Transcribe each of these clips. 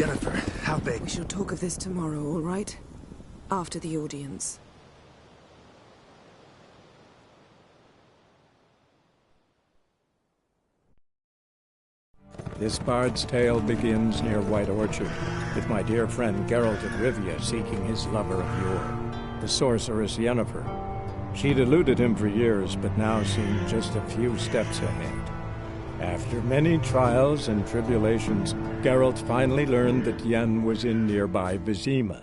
Yennefer, how big? We shall talk of this tomorrow, all right? After the audience. This bard's tale begins near White Orchard, with my dear friend Geralt of Rivia seeking his lover of yore, the sorceress Yennefer. She'd eluded him for years, but now seemed just a few steps ahead. After many trials and tribulations, Geralt finally learned that Yen was in nearby Vizima.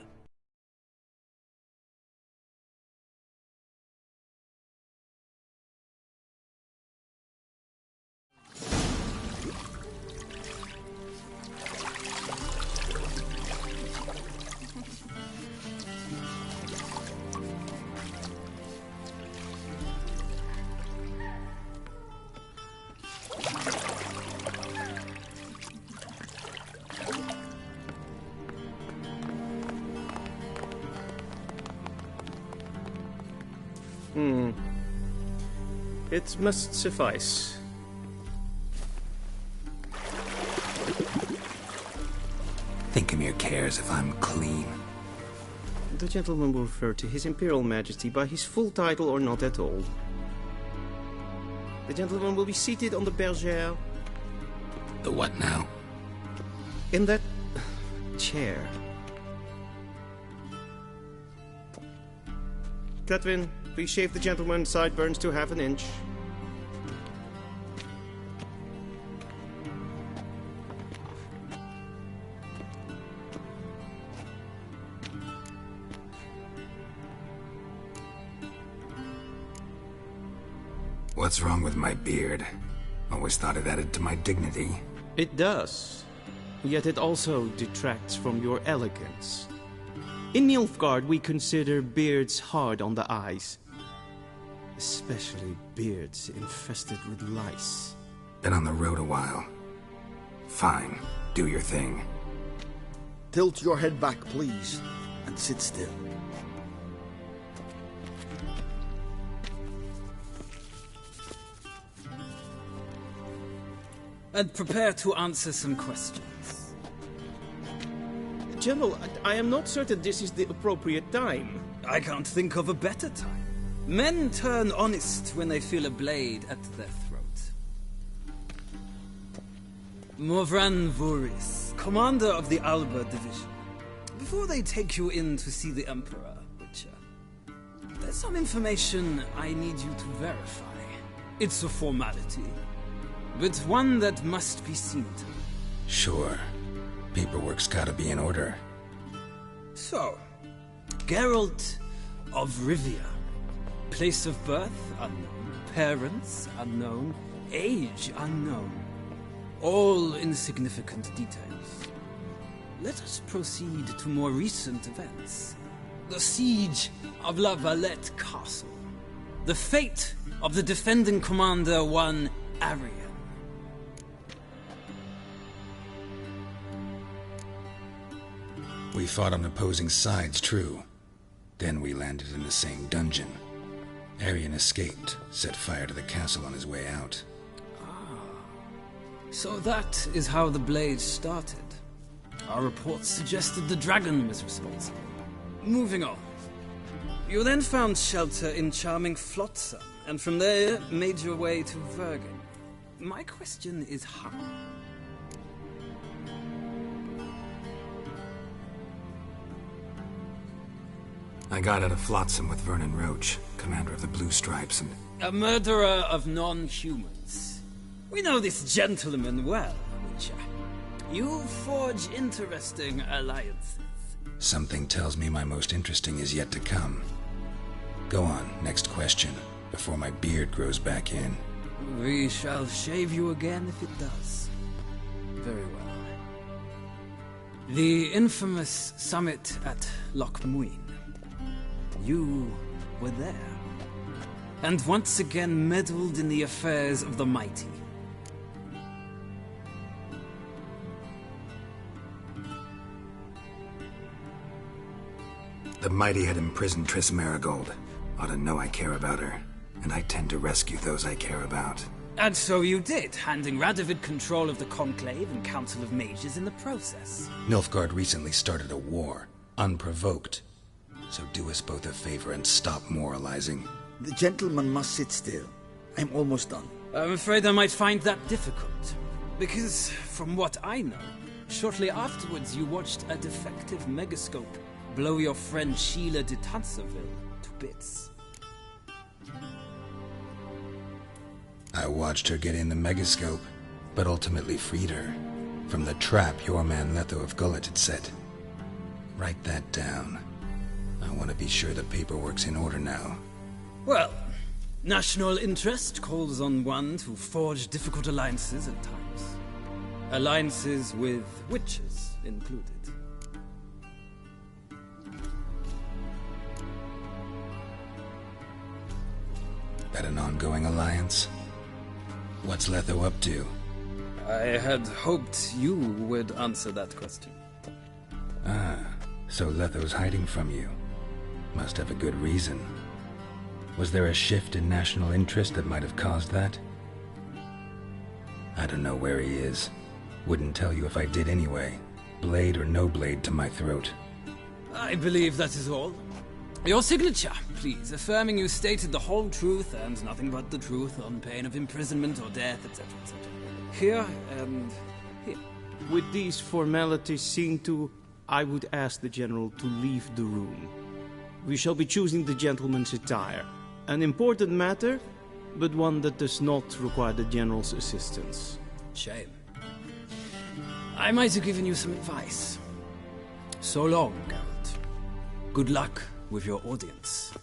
It must suffice. Thinkamere cares if I'm clean. The gentleman will refer to His Imperial Majesty by his full title or not at all. The gentleman will be seated on the bergère. The what now? In that chair. Catwin, please shave the gentleman's sideburns to half an inch. What's wrong with my beard? Always thought it added to my dignity. It does. Yet it also detracts from your elegance. In Nilfgaard, we consider beards hard on the eyes. Especially beards infested with lice. Been on the road a while. Fine, do your thing. Tilt your head back, please, and sit still. And prepare to answer some questions. General, I am not certain this is the appropriate time. I can't think of a better time. Men turn honest when they feel a blade at their throat. Morvran Vuris, commander of the Alba Division. Before they take you in to see the Emperor, Witcher, there's some information I need you to verify. It's a formality, but one that must be seen to. Sure. Paperwork's gotta be in order. So, Geralt of Rivia. Place of birth unknown, parents unknown, age unknown. All insignificant details. Let us proceed to more recent events. The siege of La Valette Castle. The fate of the defending commander, one Arian. We fought on opposing sides, true. Then we landed in the same dungeon. Arian escaped, set fire to the castle on his way out. So that is how the blade started. Our reports suggested the dragon was responsible. Moving on. You then found shelter in charming Flotsam, and from there made your way to Vergen. My question is how? I got out of Flotsam with Vernon Roach, commander of the Blue Stripes, and... A murderer of non-humans. We know this gentleman well, Witcher. You forge interesting alliances. Something tells me my most interesting is yet to come. Go on, next question, before my beard grows back in. We shall shave you again if it does. Very well. The infamous summit at Loch Muin. You were there. And once again meddled in the affairs of the mighty. The mighty had imprisoned Triss Marigold. Ought to know I care about her, and I tend to rescue those I care about. And so you did, handing Radovid control of the Conclave and Council of Mages in the process. Nilfgaard recently started a war, unprovoked. So do us both a favor and stop moralizing. The gentleman must sit still. I'm almost done. I'm afraid I might find that difficult. Because, from what I know, shortly afterwards you watched a defective megascope blow your friend Sheila de Tanserville to bits. I watched her get in the megascope, but ultimately freed her from the trap your man Letho of Gullet had set. Write that down. I want to be sure the paperwork's in order now. Well, national interest calls on one to forge difficult alliances at times. Alliances with witches included. That an ongoing alliance? What's Letho up to? I had hoped you would answer that question. Ah, so Letho's hiding from you. Must have a good reason. Was there a shift in national interest that might have caused that? I don't know where he is. Wouldn't tell you if I did anyway. Blade or no blade to my throat. I believe that is all. Your signature, please, affirming you stated the whole truth and nothing but the truth on pain of imprisonment or death, etc., etc. Here and here. With these formalities seen to, I would ask the General to leave the room. We shall be choosing the gentleman's attire. An important matter, but one that does not require the General's assistance. Shame. I might have given you some advice. So long, Geralt. Good luck with your audience.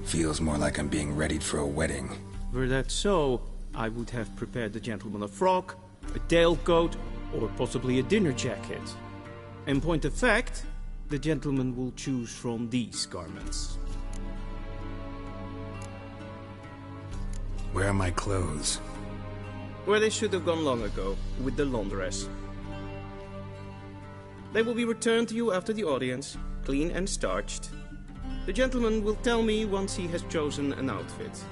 Feels more like I'm being readied for a wedding. Were that so, I would have prepared the gentleman a frock, a tailcoat, or possibly a dinner jacket. In point of fact, the gentleman will choose from these garments. Where are my clothes? Where they should have gone long ago, with the laundress. They will be returned to you after the audience, clean and starched. The gentleman will tell me once he has chosen an outfit.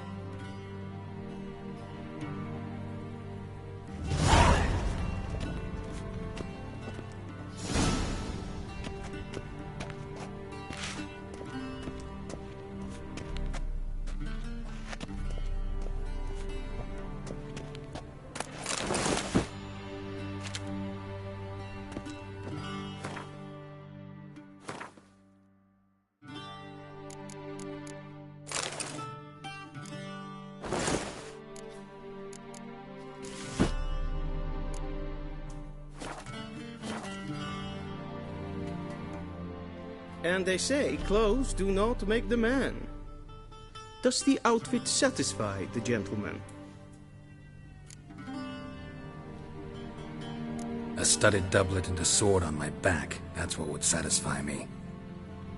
And they say clothes do not make the man. Does the outfit satisfy the gentleman? A studded doublet and a sword on my back, that's what would satisfy me.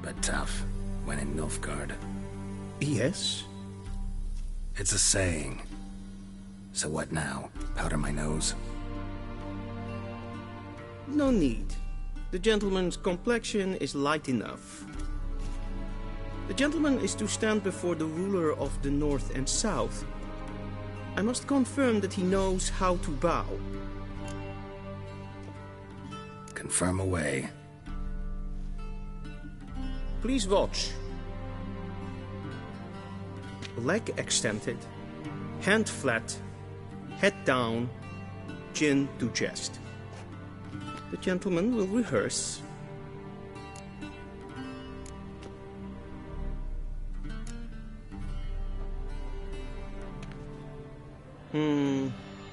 But tough, when in Nilfgaard. Yes. It's a saying. So what now? Powder my nose? No need. The gentleman's complexion is light enough. The gentleman is to stand before the ruler of the North and South. I must confirm that he knows how to bow. Confirm away. Please watch. Leg extended, hand flat, head down, chin to chest. The gentleman will rehearse.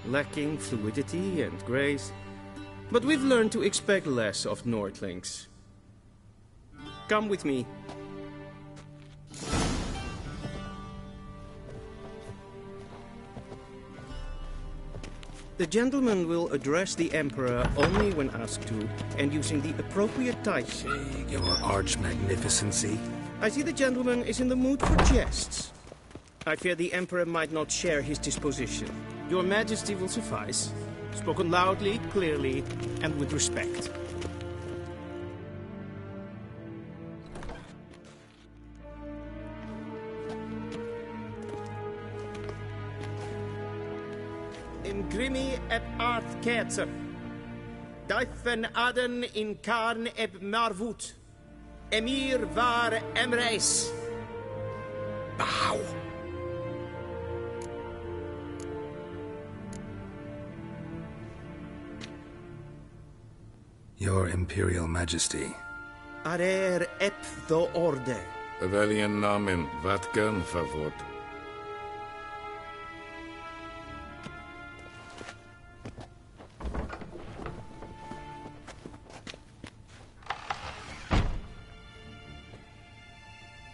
Lacking fluidity and grace. But we've learned to expect less of Nordlings. Come with me. The gentleman will address the Emperor only when asked to, and using the appropriate title. Your Arch-Magnificency. I see the gentleman is in the mood for jests. I fear the Emperor might not share his disposition. Your Majesty will suffice. Spoken loudly, clearly, and with respect. In grimi eb art ketzer. Daifen aden in karn eb marvut. Emir var emreis. Bow. Your Imperial Majesty. Arer ep the orde. Weljen namen vatgen favort.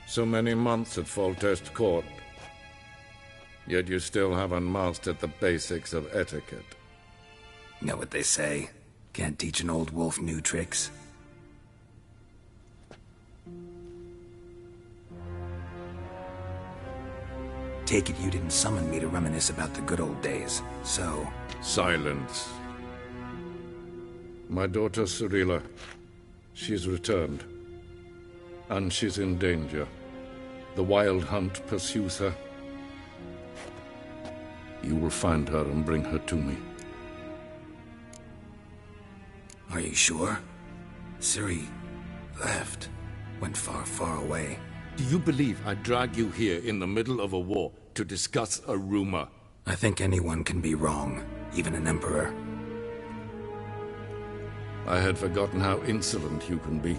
So many months at Foltest Court. Yet you still haven't mastered the basics of etiquette. Know what they say? Can't teach an old wolf new tricks. Take it you didn't summon me to reminisce about the good old days, so... Silence. My daughter Cyrilla, she's returned. And she's in danger. The Wild Hunt pursues her. You will find her and bring her to me. Are you sure? Ciri left. Went far, far away. Do you believe I'd drag you here in the middle of a war to discuss a rumor? I think anyone can be wrong, even an emperor. I had forgotten how insolent you can be.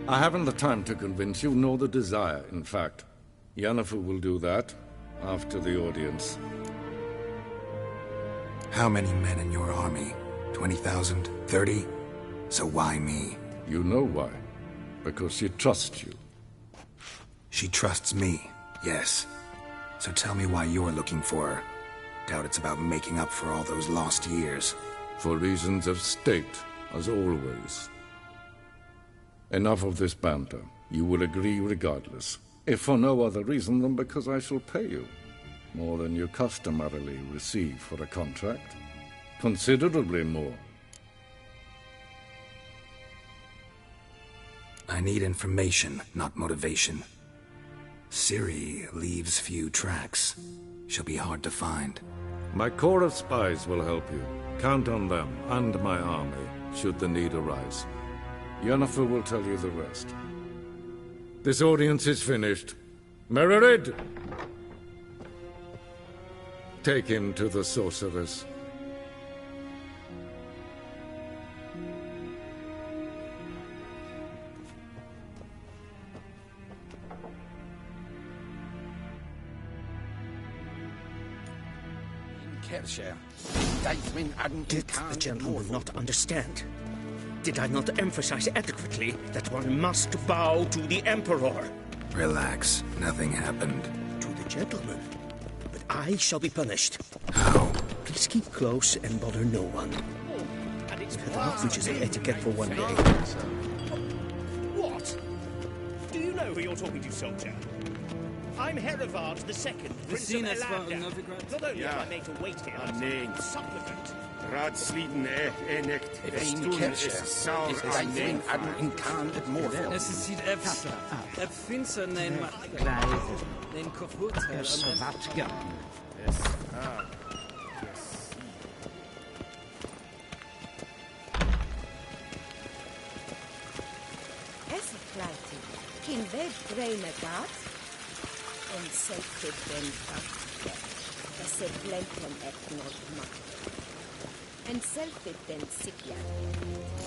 I haven't the time to convince you, nor the desire, in fact. Yennefer will do that after the audience. How many men in your army? 20,000? 30? So why me? You know why. Because she trusts you. She trusts me, yes. So tell me why you're looking for her. Doubt it's about making up for all those lost years. For reasons of state, as always. Enough of this banter. You will agree regardless. If for no other reason than because I shall pay you. More than you customarily receive for a contract. Considerably more. I need information, not motivation. Ciri leaves few tracks. She'll be hard to find. My corps of spies will help you. Count on them and my army, should the need arise. Yennefer will tell you the rest. This audience is finished. Mererid! Take him to the sorceress. Did the gentleman not understand? Did I not emphasize adequately that one must bow to the Emperor? Relax. Nothing happened. To the gentleman. But I shall be punished. How? Please keep close and bother no one. We've had enough breaches of etiquette for one day. What? Do you know who you're talking to, soldier? I'm Herivard II, Prince of Elavda. Not only am I made to wait here, but I'm supplement. Raadsleden echt Een kerstje is Dijven aan een kaan het moorveld. Es sieht finster nein den kaputt. Es kleiti. Kin weg breine gat. En selfie den fakt. Es se blenten et not mak. And selfie den sikya.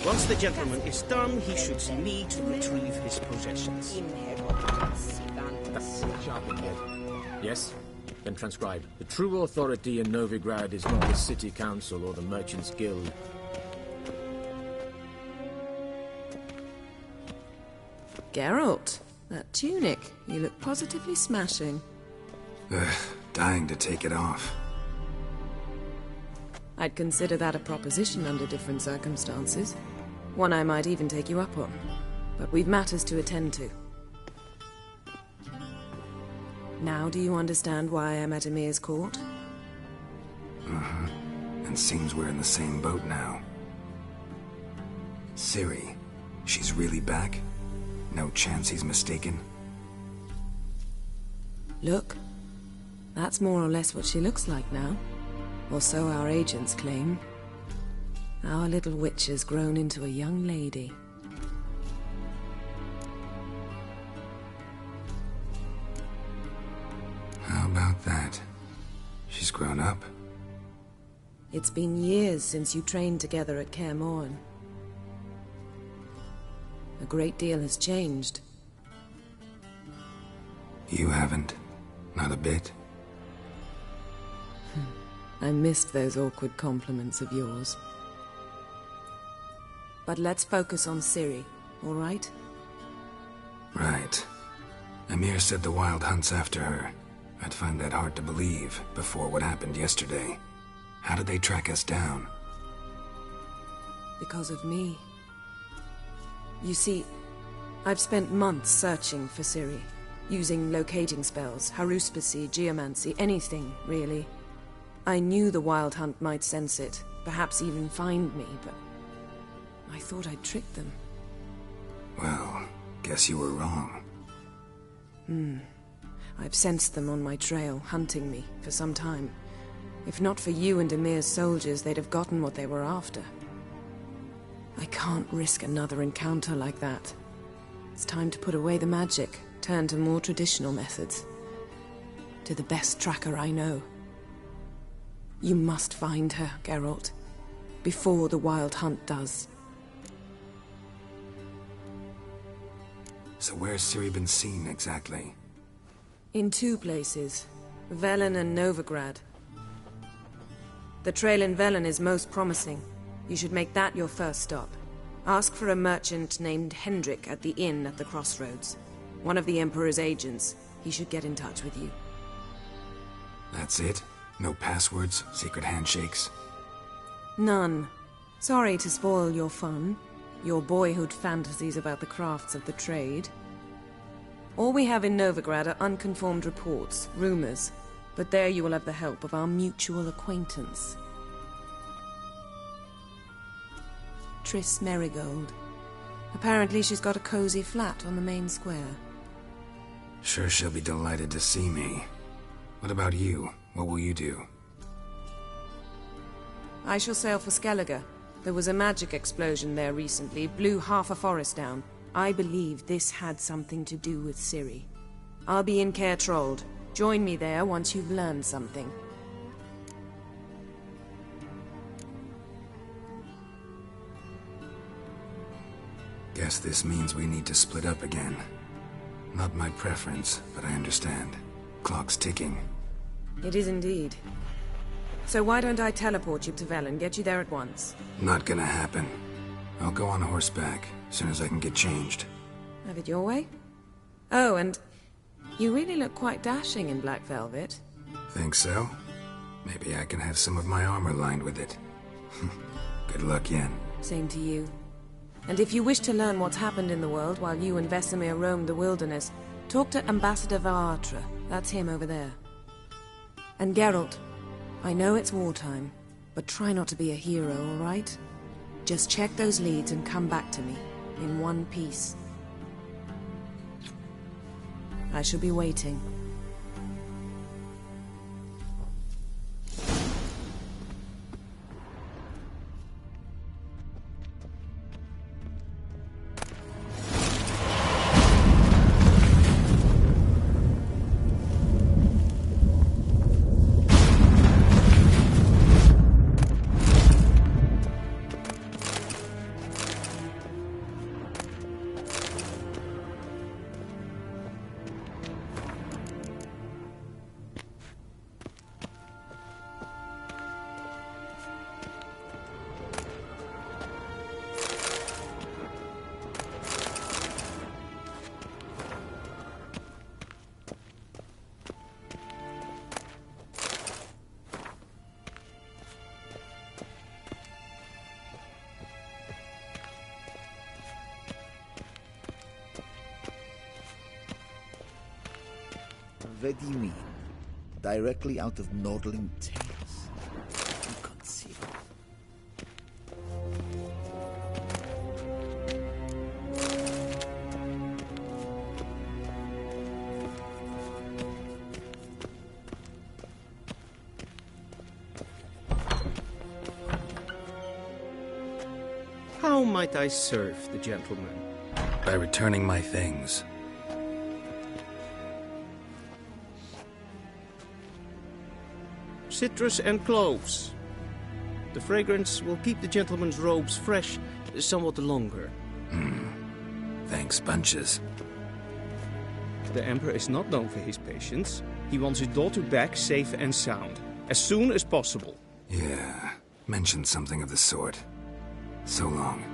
Once the gentleman is done, he should see me to retrieve his possessions. Yes? Then transcribe. The true authority in Novigrad is not the city council or the merchants' guild. Geralt, that tunic. You look positively smashing. Dying to take it off. I'd consider that a proposition under different circumstances. One I might even take you up on. But we've matters to attend to. Now do you understand why I'm at Emir's court? and seems we're in the same boat now. Ciri, she's really back? No chance he's mistaken? Look, that's more or less what she looks like now. Or so our agents claim. Our little witch has grown into a young lady. How about that? She's grown up. It's been years since you trained together at Kaer Morhen. A great deal has changed. You haven't. Not a bit. I missed those awkward compliments of yours. But let's focus on Ciri, all right? Right. Emir said the Wild Hunt's after her. I'd find that hard to believe before what happened yesterday. How did they track us down? Because of me. You see, I've spent months searching for Ciri, using locating spells, haruspicy, geomancy, anything, really. I knew the Wild Hunt might sense it, perhaps even find me, but I thought I'd tricked them. Well, guess you were wrong. I've sensed them on my trail, hunting me, for some time. If not for you and Emir's soldiers, they'd have gotten what they were after. I can't risk another encounter like that. It's time to put away the magic, turn to more traditional methods. To the best tracker I know. You must find her, Geralt. Before the Wild Hunt does. So where's Ciri been seen, exactly? In 2 places. Velen and Novigrad. The trail in Velen is most promising. You should make that your first stop. Ask for a merchant named Hendrik at the inn at the crossroads. One of the Emperor's agents. He should get in touch with you. That's it? No passwords, secret handshakes? None. Sorry to spoil your fun. Your boyhood fantasies about the crafts of the trade. All we have in Novigrad are unconfirmed reports, rumors. But there you will have the help of our mutual acquaintance. Triss Merigold. Apparently she's got a cozy flat on the main square. Sure she'll be delighted to see me. What about you? What will you do? I shall sail for Skellige. There was a magic explosion there recently, blew half a forest down. I believe this had something to do with Ciri. I'll be in Caer Trold. Join me there once you've learned something. Guess this means we need to split up again. Not my preference, but I understand. Clock's ticking. It is indeed. So why don't I teleport you to Velen, get you there at once? Not gonna happen. I'll go on horseback, as soon as I can get changed. Have it your way? Oh, and you really look quite dashing in black velvet. Think so? Maybe I can have some of my armor lined with it. Good luck, Yen. Same to you. And if you wish to learn what's happened in the world while you and Vesemir roamed the wilderness, talk to Ambassador Varatra. That's him over there. And Geralt, I know it's wartime, but try not to be a hero, all right? Just check those leads and come back to me, in one piece. I shall be waiting. What do you mean? Directly out of Nordling tales? Inconceivable. might I serve the gentleman? By returning my things. Citrus and cloves. The fragrance will keep the gentleman's robes fresh somewhat longer. Thanks, bunches. The Emperor is not known for his patience. He wants his daughter back safe and sound, as soon as possible. Yeah, mentioned something of the sort. So long.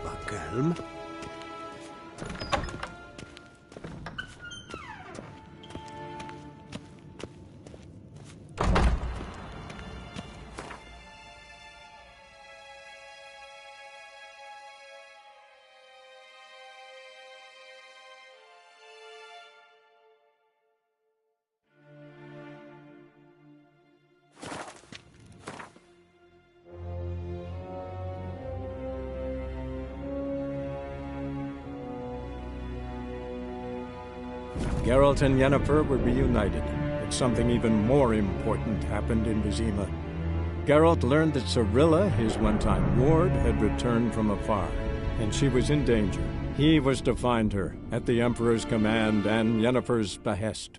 Bakkelm. Geralt and Yennefer were reunited, but something even more important happened in Vizima. Geralt learned that Cirilla, his one-time ward, had returned from afar, and she was in danger. He was to find her, at the Emperor's command and Yennefer's behest.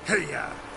Heya!